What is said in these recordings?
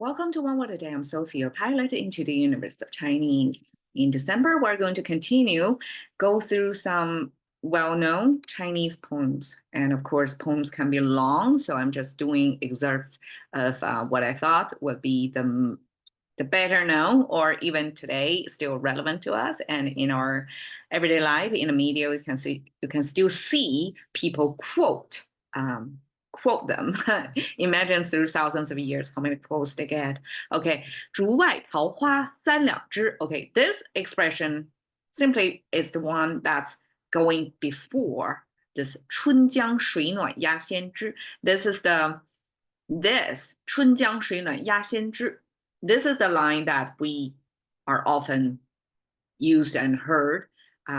Welcome to One Word a Day. I'm Sophie, your pilot into the universe of Chinese. In December, we're going to go through some well-known Chinese poems. And of course, poems can be long, so I'm just doing excerpts of what I thought would be the better known, or even today still relevant to us. And in our everyday life, in the media, you can still see people quote them. Imagine through thousands of years how many quotes they get. Okay, 竹外桃花三两枝. Okay, this expression simply is the one that's going before this 春江水暖鸭先知. This 春江水暖鸭先知. This is the line that we are often used and heard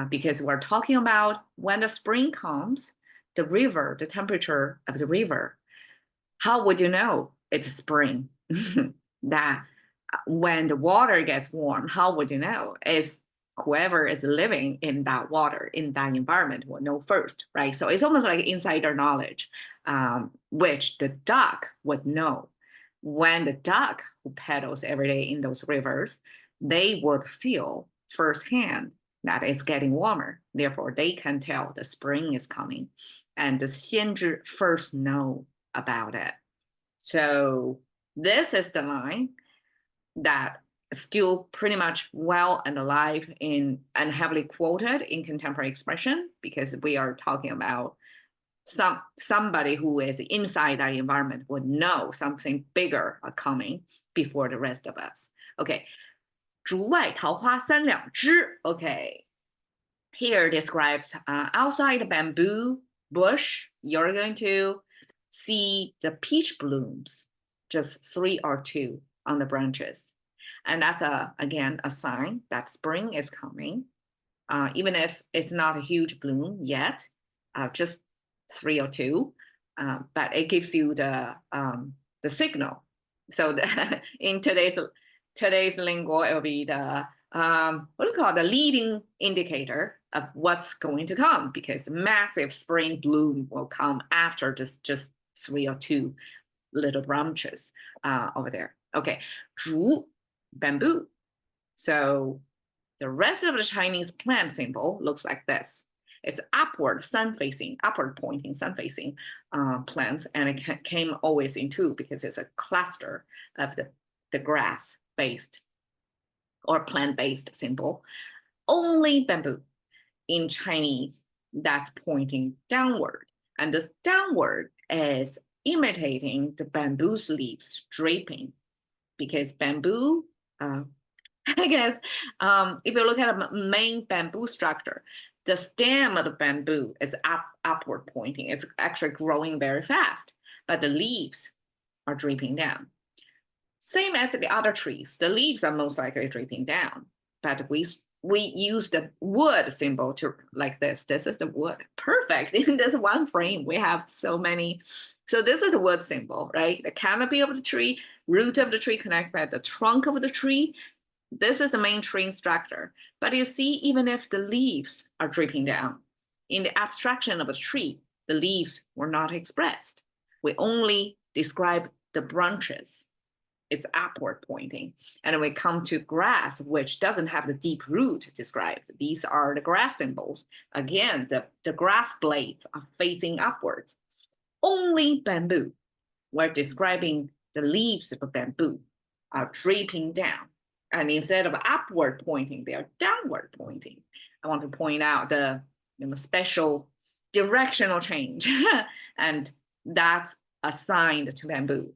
because we're talking about when the spring comes, the temperature of the river. How would you know it's spring? That when the water gets warm, how would you know? Is whoever is living in that water, in that environment, will know first, right? So it's almost like insider knowledge, which the duck would know. When the duck who paddles every day in those rivers, they would feel firsthand that it's getting warmer. Therefore, they can tell the spring is coming. And the 先知 first know about it. So this is the line that is still pretty much well and alive and heavily quoted in contemporary expression, because we are talking about somebody who is inside that environment would know something bigger are coming before the rest of us. Okay, 竹外桃花三两枝. Okay, here describes outside the bamboo bush, you're going to see the peach blooms, just 3 or 2 on the branches. And that's, again, a sign that spring is coming, even if it's not a huge bloom yet, just 3 or 2, but it gives you the signal. So in today's lingo, it will be the what do you call the leading indicator of what's going to come, because massive spring bloom will come after just 3 or 2 little branches over there. Okay, 竹, bamboo. So the rest of the Chinese plant symbol looks like this. It's upward, sun-facing, upward pointing, sun-facing plants, and it came always in 2 because it's a cluster of the grass-based or plant-based symbol. Only bamboo in Chinese that's pointing downward, and this downward is imitating the bamboo's leaves draping, because bamboo, I guess, if you look at a main bamboo structure, the stem of the bamboo is upward pointing. It's actually growing very fast, but the leaves are draping down. Same as the other trees, the leaves are most likely draping down, but we use the wood symbol to like this. This is the wood. Perfect. In this one frame, we have so many. So this is the wood symbol, right? The canopy of the tree, root of the tree connected by the trunk of the tree. This is the main tree structure. But you see, even if the leaves are dripping down, in the abstraction of a tree, the leaves were not expressed. We only describe the branches. It's upward pointing. And when we come to grass, which doesn't have the deep root described, these are the grass symbols. Again, the grass blades are facing upwards. Only bamboo, we're describing the leaves of bamboo are draping down. And instead of upward pointing, they are downward pointing. I want to point out the special directional change. And that's assigned to bamboo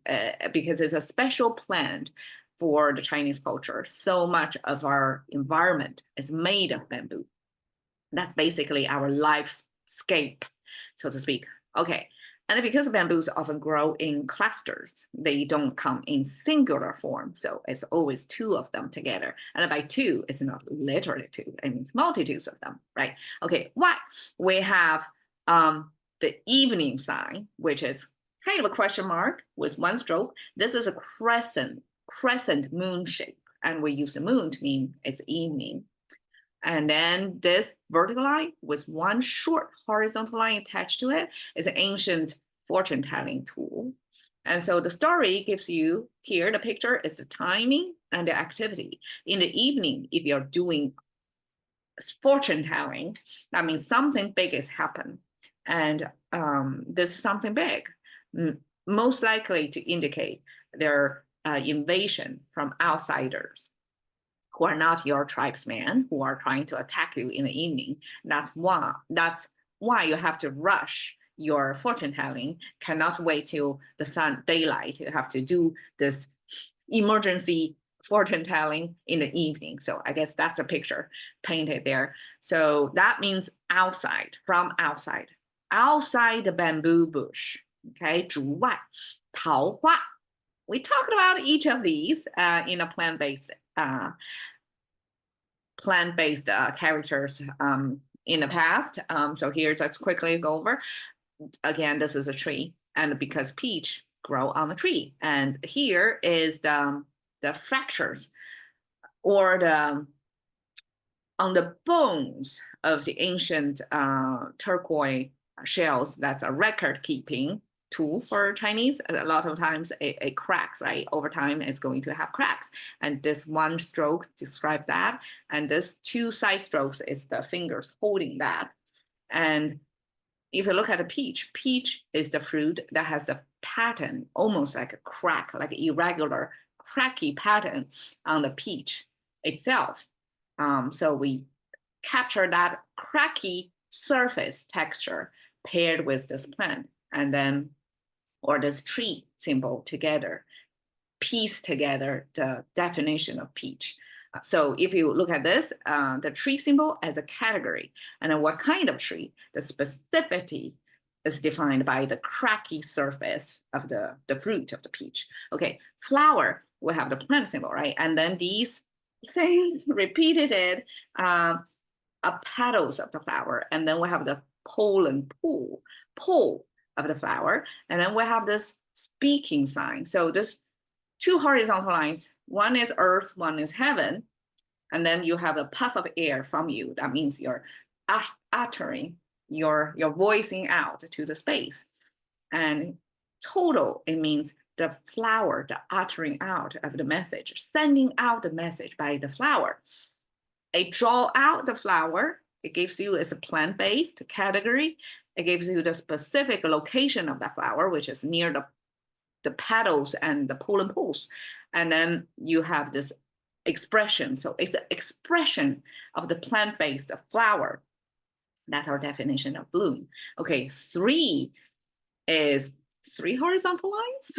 because it's a special plant for the Chinese culture. So much of our environment is made of bamboo. That's basically our lifescape, so to speak. Okay, and because bamboos often grow in clusters, they don't come in singular form. So it's always 2 of them together. And by 2, it's not literally 2, it means multitudes of them, right? Okay, why? We have the evening sign, which is kind of a question mark with 1 stroke. This is a crescent moon shape, and we use the moon to mean it's evening. And then this vertical line with 1 short horizontal line attached to it is an ancient fortune-telling tool. And so the story gives you here, the picture is the timing and the activity. In the evening, if you're doing fortune telling, that means something big has happened. And this is something big, most likely to indicate their invasion from outsiders who are not your tribesmen, who are trying to attack you in the evening. That's why you have to rush your fortune telling, cannot wait till the daylight. You have to do this emergency fortune telling in the evening. So I guess that's a picture painted there. So that means outside, from outside the bamboo bush. Okay, 竹外桃花. We talked about each of these in a plant-based characters in the past. So here's, let's quickly go over. Again, this is a tree, and because peach grow on the tree, and here is the fractures or on the bones of the ancient turquoise shells. That's a record keeping tool for Chinese. A lot of times it cracks, right? Over time, it's going to have cracks. And this one stroke describes that. And this two side strokes is the fingers holding that. And if you look at a peach is the fruit that has a pattern, almost like a crack, like an irregular, cracky pattern on the peach itself. So we capture that cracky surface texture paired with this plant, and then, or this tree symbol together, piece together the definition of peach. So if you look at this, the tree symbol as a category, and then what kind of tree, the specificity is defined by the cracky surface of the fruit of the peach. Okay, flower, we have the plant symbol, right? And then these things repeated it, petals of the flower, and then we have the pollen pole of the flower, and then we have this speaking sign. So this two horizontal lines, one is earth, one is heaven, and then you have a puff of air from you. That means you're uttering, you're voicing out to the space. And total, it means the flower, the uttering out of the message, sending out the message by the flower. It draw out the flower. It gives you as a plant-based category. It gives you the specific location of the flower, which is near the petals and the pollen pools. And then you have this expression. So it's an expression of the plant-based flower. That's our definition of bloom. Okay, three is three horizontal lines.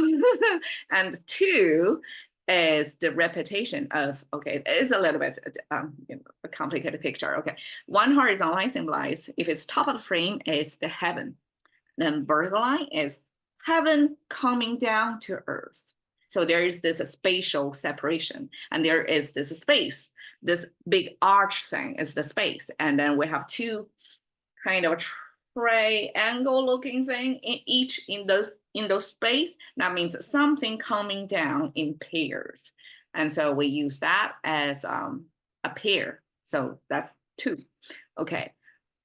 And two is the repetition of, okay, it is a little bit a complicated picture. Okay, one horizontal line symbolizes, if it's top of the frame, it's the heaven. Then vertical line is heaven coming down to earth. So there is this spatial separation, and there is this space, this big arch thing is the space. And then we have two kind of triangle looking thing in each in those space. That means something coming down in pairs. And so we use that as a pair. So that's two. Okay.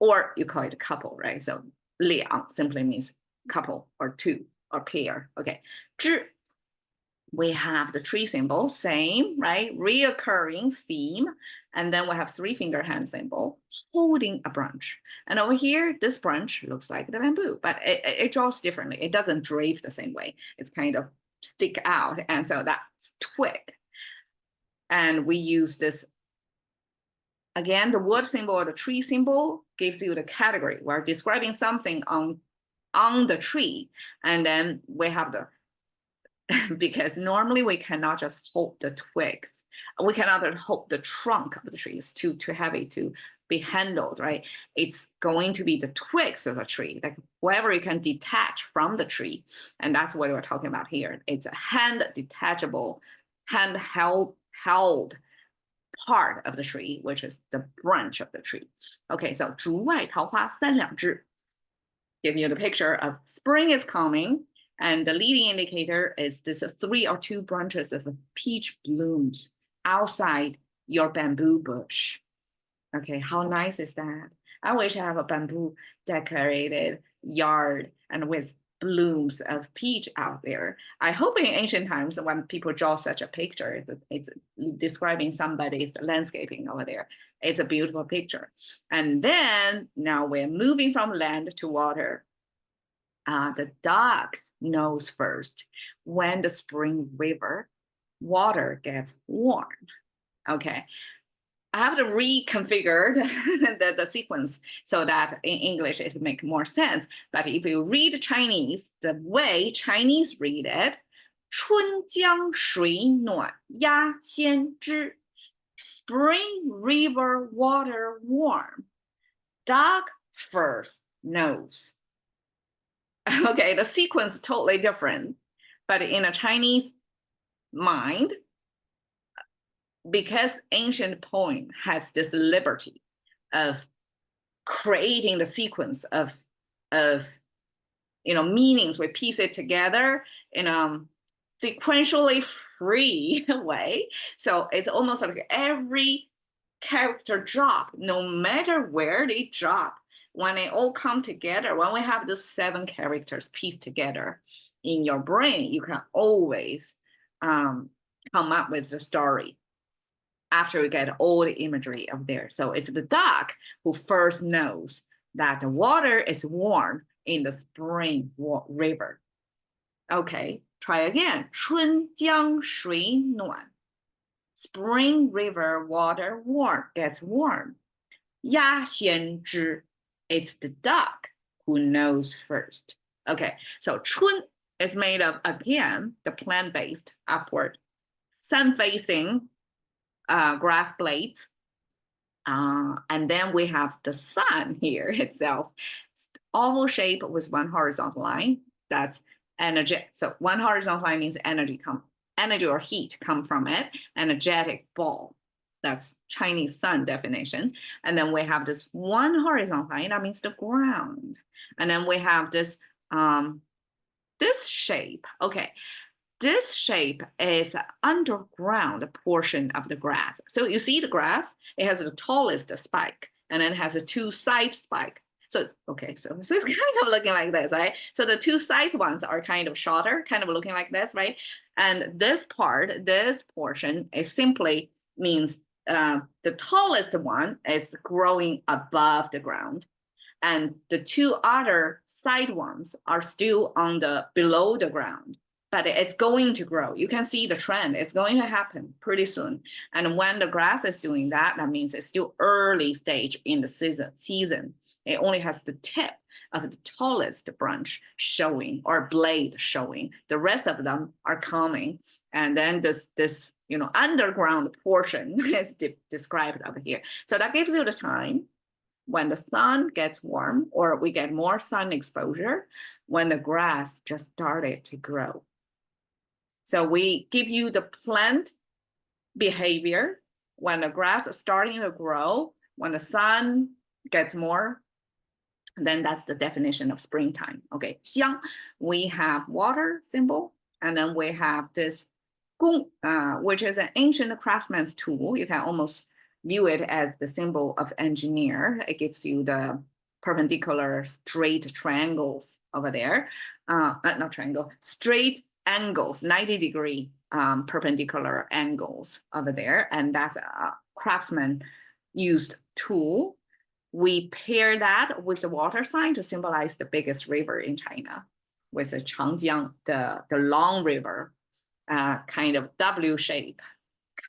Or you call it a couple, right? So 两 simply means couple or two or pair. Okay. 枝, we have the tree symbol, same, right? Reoccurring theme. And then we have three finger hand symbol holding a branch. And over here, this branch looks like the bamboo, but it draws differently. It doesn't drape the same way. It's kind of stick out. And so that's twig. And we use this, again, the wood symbol or the tree symbol gives you the category. We're describing something on the tree. And then we have the, because normally we cannot just hold the twigs. We cannot just hold the trunk of the tree. It's too heavy to be handled, right? It's going to be the twigs of the tree, like whatever you can detach from the tree. And that's what we're talking about here. It's a hand-detachable, hand-held part of the tree, which is the branch of the tree. Okay, so 竹外桃花三两枝, give you the picture of spring is coming. And the leading indicator is this 3 or 2 branches of peach blooms outside your bamboo bush. Okay, how nice is that? I wish I have a bamboo decorated yard and with blooms of peach out there. I hope in ancient times when people draw such a picture, it's describing somebody's landscaping over there. It's a beautiful picture. And then now we're moving from land to water. The ducks knows first when the spring river water gets warm. Okay, I have to reconfigure the sequence so that in English it make more sense. But if you read Chinese, the way Chinese read it, 春江水暖鸭先知, spring river water warm, duck first knows. Okay, the sequence is totally different, but in a Chinese mind, because ancient poem has this liberty of creating the sequence of meanings, we piece it together in a sequentially free way. So it's almost like every character drop, no matter where they drop, when they all come together, when we have the 7 characters pieced together in your brain, you can always come up with the story after you get all the imagery of there. So it's the duck who first knows that the water is warm in the spring river. Okay, try again. 春江水暖. Spring river water warm, gets warm. 鸭先知. It's the duck who knows first. Okay, so 春 is made of, again, the plant-based upward, sun-facing grass blades. And then we have the sun here itself, oval shape with one horizontal line. That's energy. So one horizontal line means energy or heat come from it. Energetic ball. That's Chinese sun definition. And then we have this one horizontal line, that means the ground. And then we have this this shape. Okay, this shape is underground portion of the grass. So you see the grass, it has the tallest spike, and then it has a 2 side spike. So, okay, so this is kind of looking like this, right? So the 2 side ones are kind of shorter, kind of looking like this, right? And this part, this portion is simply means the tallest one is growing above the ground, and the 2 other side ones are still on the below the ground, but it's going to grow. You can see the trend. It's going to happen pretty soon. And when the grass is doing that, that means it's still early stage in the season. It only has the tip of the tallest branch showing or blade showing. The rest of them are coming. And then this underground portion is described over here. So that gives you the time when the sun gets warm or we get more sun exposure, when the grass just started to grow. So we give you the plant behavior when the grass is starting to grow, when the sun gets more, then that's the definition of springtime. Okay, 江, we have water symbol, and then we have this 弓, which is an ancient craftsman's tool. You can almost view it as the symbol of engineer. It gives you the perpendicular straight triangles over there. Not triangle, straight angles, 90-degree perpendicular angles over there. And that's a craftsman used tool. We pair that with the water sign to symbolize the biggest river in China, with the Changjiang, the long river, kind of W shape,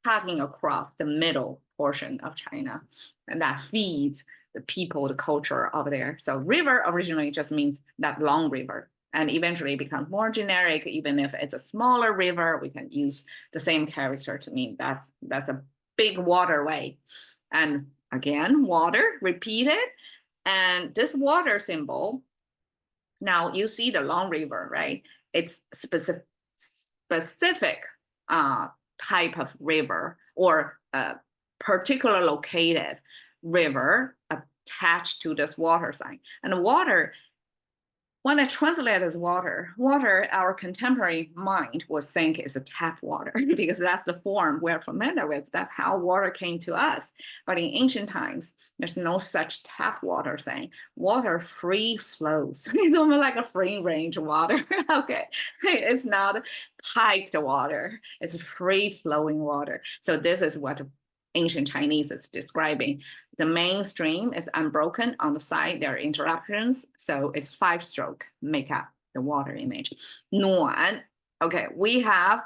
cutting across the middle portion of China. And that feeds the people, the culture over there. So river originally just means that long river, and eventually becomes more generic. Even if it's a smaller river, we can use the same character to mean that's a big waterway. And again, water, repeated. And this water symbol, now you see the long river, right? It's specific type of river or a particular located river attached to this water sign. And the water when I translate as water, our contemporary mind would think is a tap water because that's the form we're familiar with. That's how water came to us. But in ancient times, there's no such tap water thing. Water free flows. It's almost like a free range water. Okay, it's not piped water. It's free flowing water. So this is what ancient Chinese is describing. The main stream is unbroken. On the side, there are interruptions. So it's 5-stroke make up the water image. Nuan, okay, we have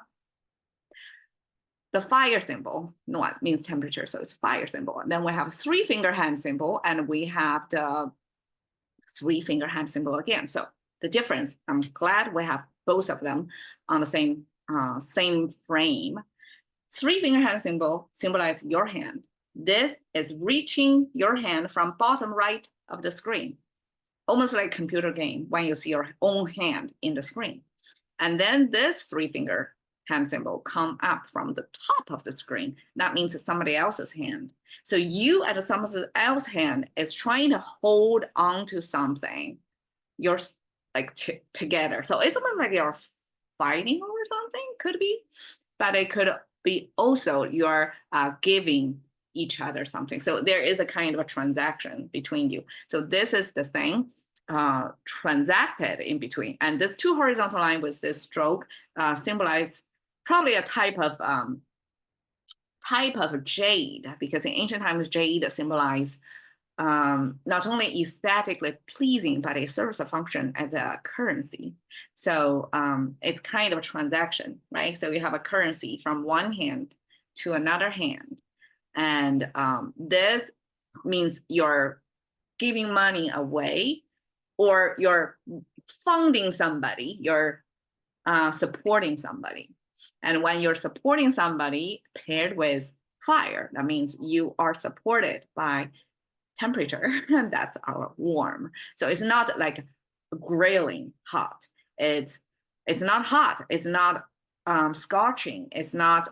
the fire symbol. Nuan means temperature, so it's fire symbol. And then we have 3-finger hand symbol, and we have the 3-finger hand symbol again. So the difference, I'm glad we have both of them on the same frame. 3-finger hand symbol symbolizes your hand. This is reaching your hand from bottom right of the screen, almost like a computer game when you see your own hand in the screen. And then this 3-finger hand symbol come up from the top of the screen. That means somebody else's hand. So you and somebody else's hand is trying to hold on to something. You're like together. So it's almost like you're fighting over something, could be, but it could be also you're giving each other something. So there is a kind of a transaction between you. So this is the thing transacted in between. And this 2 horizontal line with this stroke symbolize probably a type of jade, because in ancient times, jade symbolized not only aesthetically pleasing, but it serves a function as a currency. So it's kind of a transaction, right? So you have a currency from one hand to another hand. And this means you're giving money away, or you're funding somebody, you're supporting somebody. And when you're supporting somebody paired with fire, that means you are supported by temperature, and that's our warm. So it's not like grilling hot. It's not hot. It's not scorching. It's not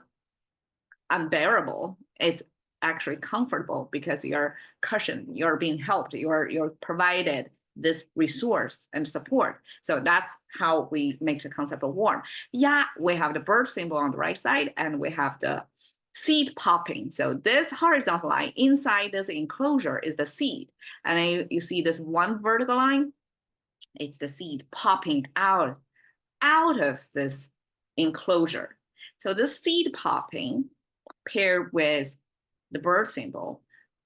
unbearable. It's actually comfortable because you're cushioned. You're being helped. You're provided this resource and support. So that's how we make the concept of warm. Yeah, we have the bird symbol on the right side, and we have the seed popping. So this horizontal line inside this enclosure is the seed. And then you see this one vertical line, it's the seed popping out of this enclosure. So this seed popping paired with the bird symbol,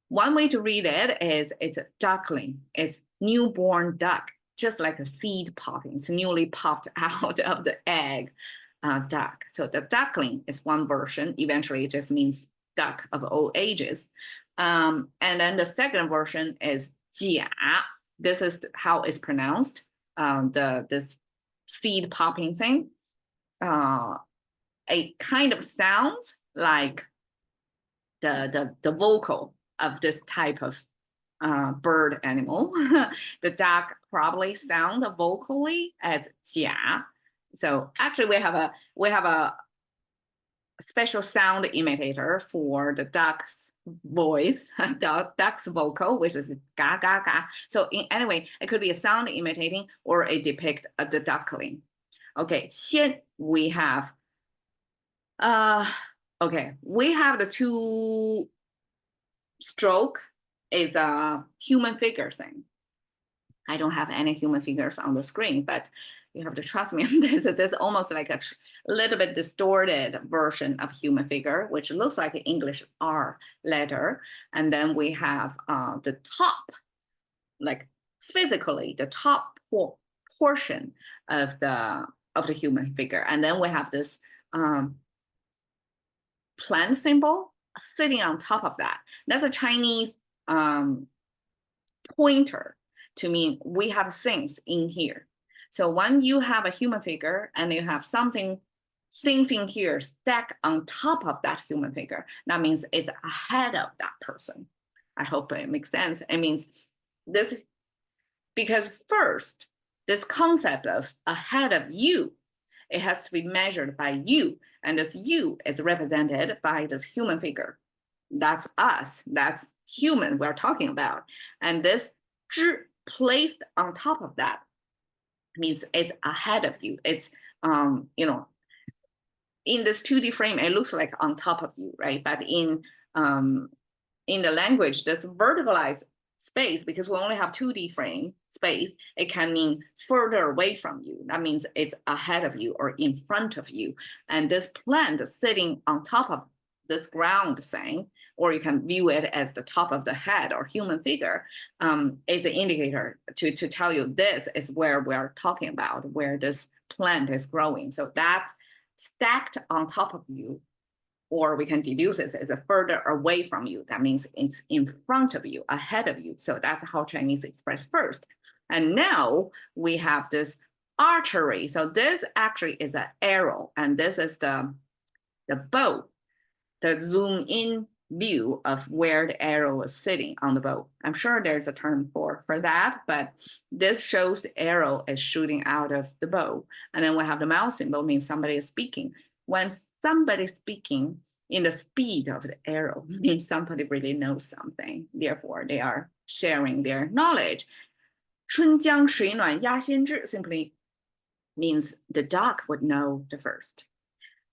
one way to read it is it's a duckling, it's newborn duck, just like a seed popping, it's newly popped out of the egg. Duck. So the duckling is one version. Eventually, it just means duck of all ages. And then the second version is 甲. This is how it's pronounced. This seed popping thing. It kind of sounds like the vocal of this type of bird animal. The duck probably sound vocally as 甲. So actually we have a special sound imitator for the duck's voice, duck's vocal, which is ga ga ga. So anyway, it could be a sound imitating or it depict the duckling. Okay, 先 we have we have the 2 stroke is a human figure thing. I don't have any human figures on the screen, but you have to trust me on this. There's almost like a little bit distorted version of human figure, which looks like an English R letter. And then we have the top, like physically the top portion of the human figure. And then we have this plant symbol sitting on top of that. That's a Chinese pointer to mean we have things in here. So when you have a human figure and you have things in here stacked on top of that human figure, that means it's ahead of that person. I hope it makes sense. It means this, because first, this concept of ahead of you, it has to be measured by you. And this you is represented by this human figure. That's us, that's human we're talking about. And this 之 placed on top of that means it's ahead of you. It's, you know, in this 2D frame, it looks like on top of you, right? But in the language, this verticalized space, because we only have 2D frame space, it can mean further away from you. That means it's ahead of you or in front of you. And this plant sitting on top of this ground thing, or you can view it as the top of the head or human figure, is the indicator to tell you this is where we're talking about, where this plant is growing. So that's stacked on top of you, or we can deduce it as a further away from you. That means it's in front of you, ahead of you. So that's how Chinese express first. And now we have this archery. So this actually is an arrow, and this is the bow, the zoom in view of where the arrow is sitting on the bow. I'm sure there's a term for that, but this shows the arrow is shooting out of the bow. And then we have the mouse symbol, means somebody is speaking. When somebody's speaking in the speed of the arrow, means somebody really knows something. Therefore, they are sharing their knowledge. 春江水暖鸭先知 simply means the duck would know the first.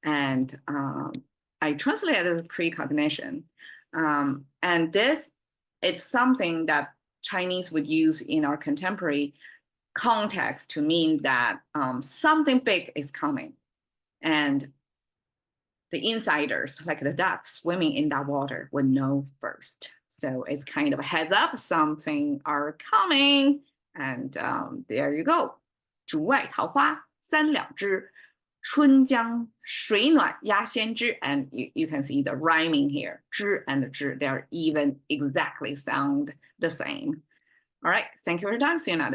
And I translate it as precognition. And this, it's something that Chinese would use in our contemporary context to mean that something big is coming. And the insiders, like the duck swimming in that water, would know first. So it's kind of a heads up, something are coming. And there you go. 竹外桃花三两枝 春江水暖鸭先知, and you can see the rhyming here. 知 and 知, they're even exactly sound the same. All right, thank you for your time. See you another